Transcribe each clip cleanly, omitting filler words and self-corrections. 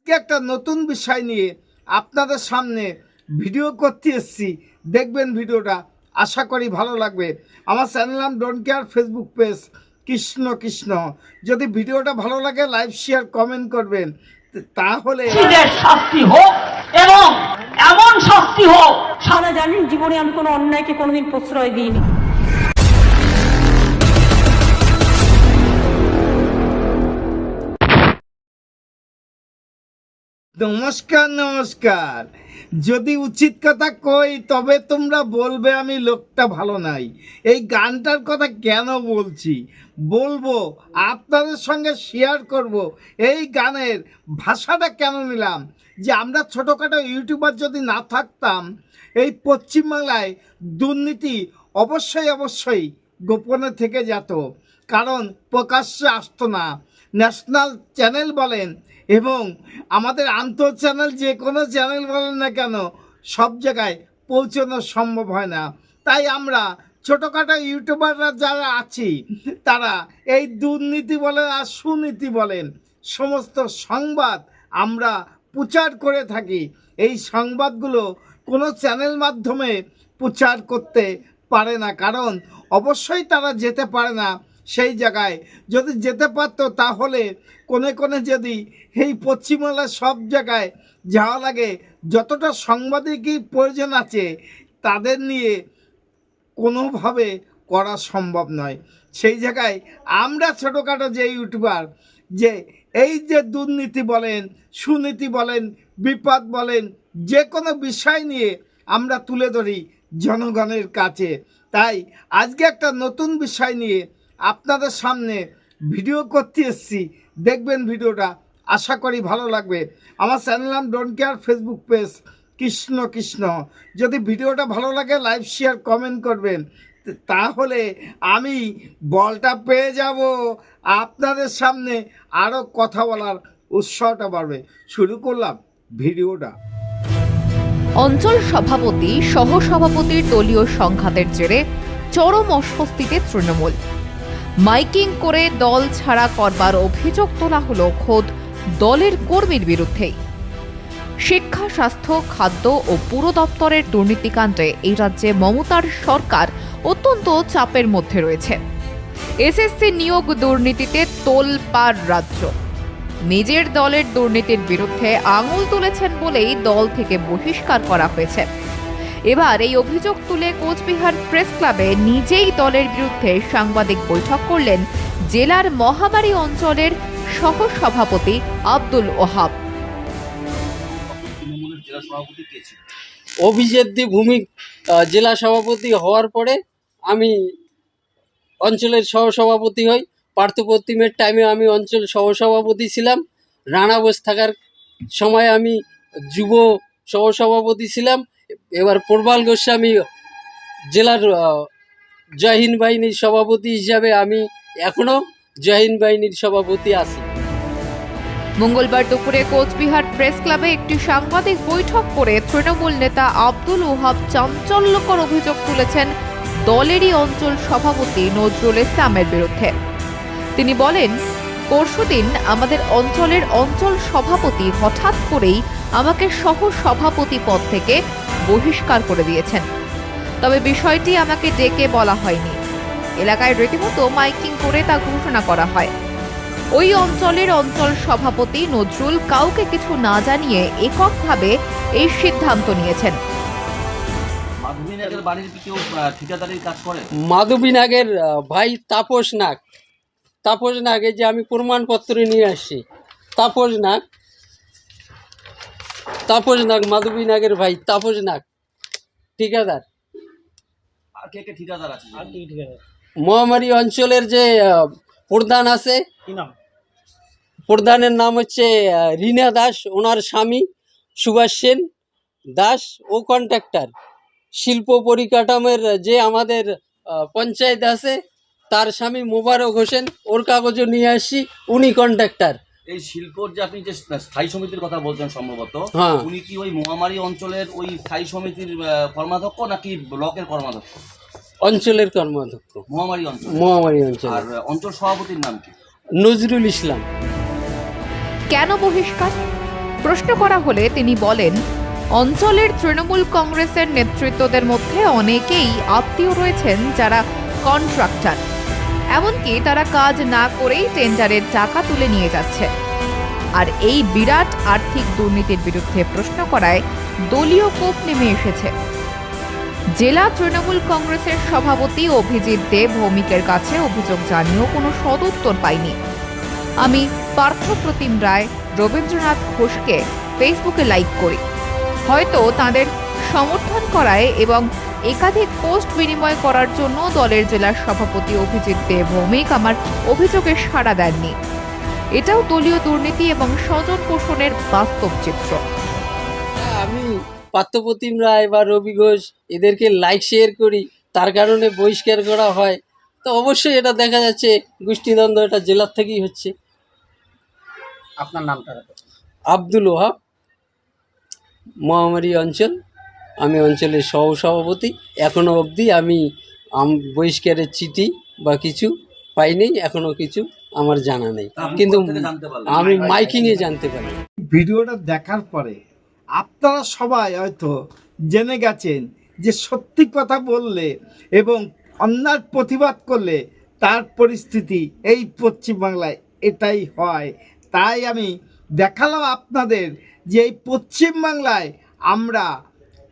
আজকে একটা নতুন বিষয় নিয়ে আপনাদের সামনে ভিডিও করতে এসেছি। দেখবেন ভিডিওটা, আশা করি ভালো লাগবে। আমার চ্যানেল নাম don't care, Facebook page Krishna Krishna. যদি ভিডিওটা ভালো লাগে লাইক শেয়ার কমেন্ট করবেন, তাহলে শাস্তি হোক এবং এমন শাস্তি হোক। সারা জানেন জীবনে আমি কোনো অন্যায়কে কোনোদিন প্রশ্রয় দিইনি। নমস্কার নমস্কার। যদি উচিত কথা কই তবে তোমরা বলবে আমি লোকটা ভালো নাই। এই গানটার কথা কেন বলছি, বলবো আপনাদের সঙ্গে শেয়ার করব। এই গানের ভাষাটা কেন নিলাম, যে আমরা ছোটোখাটো ইউটিউবার যদি না থাকতাম, এই পশ্চিমবাংলায় দুর্নীতি অবশ্যই গোপনে থেকে যেত, কারণ প্রকাশ্যে আসতো না। ন্যাশনাল চ্যানেল বলেন এবং আমাদের আন্তঃ চ্যানেল, যে কোনো চ্যানেল বলেন না কেন, সব জায়গায় পৌঁছানো সম্ভব হয় না। তাই আমরা ছোটোখাটো ইউটিউবাররা যারা আছি, তারা এই দুর্নীতি বলেন আর সুনীতি বলেন, সমস্ত সংবাদ আমরা প্রচার করে থাকি। এই সংবাদগুলো কোনো চ্যানেল মাধ্যমে প্রচার করতে পারে না, কারণ অবশ্যই তারা যেতে পারে না সেই জায়গায়। যদি যেতে পারতো তাহলে কোনে যদি এই পশ্চিমবাংলার সব জায়গায় যাওয়া লাগে, যতটা সাংবাদিকই প্রয়োজন আছে তাদের নিয়ে কোনোভাবে করা সম্ভব নয়। সেই জায়গায় আমরা ছোটোখাটো যে ইউটিউবার, যে এই যে দুর্নীতি বলেন, সুনীতি বলেন, বিপদ বলেন, যে কোনো বিষয় নিয়ে আমরা তুলে ধরি জনগণের কাছে। তাই আজকে একটা নতুন বিষয় নিয়ে আপনাদের সামনে ভিডিও করতে এসেছি। দেখবেন ভিডিওটা, আশা করি ভালো লাগবে। আমার চ্যানেল নাম don't care, Facebook page Krishna Krishna. যদি ভিডিওটা ভালো লাগে লাইক শেয়ার কমেন্ট করবেন, তাহলে আমি বলটা পেয়ে যাব, আপনাদের সামনে আরও কথা বলার উৎসাহটা বাড়বে। শুরু করলাম ভিডিওটা। অঞ্চল সভাপতি সহসভাপতির দলীয় সংঘাতের জেরে চরম অস্বস্তিতে তৃণমূল। মাইকিং করে দল ছাড়া করবার অভিযোগ তোলা হলো খোদ দলের কর্মীর বিরুদ্ধেই। শিক্ষা, স্বাস্থ্য, খাদ্য ও পুর দপ্তরের দুর্নীতিকাণ্ডে এই রাজ্যে মমতার সরকার অত্যন্ত চাপের মধ্যে রয়েছে। এসএসসি নিয়োগ দুর্নীতিতে তোলপাড় রাজ্য। নিজের দলের দুর্নীতির বিরুদ্ধে আঙুল তুলেছেন বলেই দল থেকে বহিষ্কার করা হয়েছে। এবার এই অভিযোগ তুলে কোচবিহার প্রেস ক্লাবে নিজেই দলের বিরুদ্ধে সাংবাদিক বৈঠক করলেন জেলার মহামারী অঞ্চলের সহসভাপতি আব্দুল ওহাব। অভিজিৎ ভূমিক জেলা সভাপতি হওয়ার পরে আমি অঞ্চলের সহসভাপতি হই। পার্থপ্রতিমের টাইমে আমি অঞ্চল সহসভাপতি ছিলাম। রানা বোস থাকার সময় আমি যুব সহসভাপতি ছিলাম। এবার প্রবাল গোস্বামী জেলার জয় হিন্দ বাহিনীর সভাপতি হিসাবে আমি এখনও জয় হিন্দ বাহিনীর সভাপতি আছি। মঙ্গলবার দুপুরে কোচবিহার প্রেস ক্লাবে একটি সাংবাদিক বৈঠক করে তৃণমূল নেতা আব্দুল ওহাব চাঞ্চল্যকর অভিযোগ তুলেছেন দলেরই অঞ্চল সভাপতি নজরুল ইসলামের বিরুদ্ধে। তিনি বলেন, পরশুদিন আমাদের অঞ্চলের অঞ্চল সভাপতি হঠাৎ করেই আমাকে সহ সভাপতি পদ থেকে বহিষ্কার করে দিয়েছেন। তবে বিষয়টি আমাকে ডেকে বলা হয়নি। এলাকায় রীতিমতো মাইকিং করে তা ঘোষণা করা হয়। ওই অঞ্চলের অঞ্চল সভাপতি নজরুল কাউকে কিছু না জানিয়ে এককভাবে এই সিদ্ধান্ত নিয়েছেন। মাধবী নাগের ভাই তাপস নাগ, এই যে আমি প্রমাণপত্র নিয়ে আসছি। তাপস নাগ মাধবী নাগের ভাই তাপস নাগ ঠিকাদার। মহামারী অঞ্চলের যে প্রধান আছে, প্রধানের নাম হচ্ছে রীনা দাস, ওনার স্বামী সুভাষ সেন দাস ও কন্ট্রাক্টর। শিল্প পরিকাঠামোর যে আমাদের পঞ্চায়েত আছে, তার স্বামী মোবারক হোসেন, ওর কাগজও নিয়ে আসছি, উনি কন্ট্রাক্টর। এই শিল্পর যে আপনি যে স্থায়ী সমিতির কথা বলছেন, সম্ভবত উনি কি ওই মহামারী অঞ্চলের ওই স্থায়ী সমিতির কর্মাধ্যক্ষ নাকি ব্লকের কর্মাধ্যক্ষ? অঞ্চলের কর্মাধ্যক্ষ, মহামারী অঞ্চল। আর অঞ্চল সভাপতির নাম কি? নজরুল ইসলাম। কেন বহিষ্কার? প্রশ্ন করা হলে তিনি বলেন, অঞ্চলের তৃণমূল কংগ্রেসের নেতৃত্বদের মধ্যে অনেকেই আত্মীয় রয়েছেন যারা কন্ট্রাক্টর, এমনকি তারা কাজ না করেই টেন্ডারের টাকা তুলে নিয়ে যাচ্ছে। আর এই বিরাট আর্থিক দুর্নীতির বিরুদ্ধে প্রশ্ন করায় দলীয় কোপ নেমে এসেছে। জেলা তৃণমূল কংগ্রেসের সভাপতি অভিজিৎ দে ভৌমিকের কাছে অভিযোগ জানিয়েও কোনো সদুত্তর পাইনি। আমি পার্থপ্রতিম রায়, রবীন্দ্রনাথ ঘোষকে ফেসবুকে লাইক করি, হয়তো তাদের সমর্থন করায় এবং একাধিক পোস্ট বিনিময় করার জন্য দলের জেলার সভাপতি অভিজিৎ দে ভৌমিক আমার অভিযোগে সাড়া দেননি। এটাও দলীয় দুর্নীতি এবং স্বজন পোষণের বাস্তব চিত্র। আমি পার্থপ্রতিম রায় বা রবি ঘোষ এদেরকে লাইক শেয়ার করি, তার কারণে বহিষ্কার করা হয়, তো অবশ্যই এটা দেখা যাচ্ছে গোষ্ঠীদ্বন্দ্ব এটা জেলার থেকেই হচ্ছে। আপনার নামটা আব্দুল ওহাব, মহামারী অঞ্চল, আমি অঞ্চলের সহসভাপতি। এখনও অবধি আমি বহিষ্কারের চিঠি বা কিছু পাইনি, এখনও কিছু আমার জানা নেই, কিন্তু আমি মাইকিংয়ে জানতে পারি। ভিডিওটা দেখার পরে আপনারা সবাই হয়তো জেনে গেছেন যে সত্যি কথা বললে এবং অন্যায় প্রতিবাদ করলে তার পরিস্থিতি এই পশ্চিমবাংলায় এটাই হয়। তাই আমি দেখালাম আপনাদের যে এই পশ্চিমবাংলায় আমরা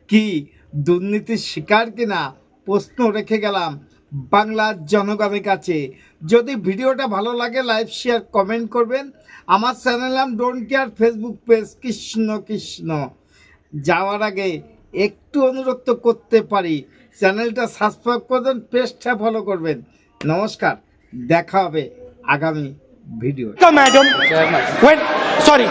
কি দুর্নীতির শিকার কিনা প্রশ্ন রেখে গেলাম বাংলার জনগণের কাছে। যদি ভিডিওটা ভালো লাগে লাইক শেয়ার কমেন্ট করবেন। আমার চ্যানেল নাম don't care, Facebook page Krishna Krishna. যাওয়ার আগে একটু অনুরোধ করতে পারি, চ্যানেলটা সাবস্ক্রাইব করবেন, পেজটা ফলো করবেন। নমস্কার, দেখা হবে আগামী ভিডিও। Madam, when sorry.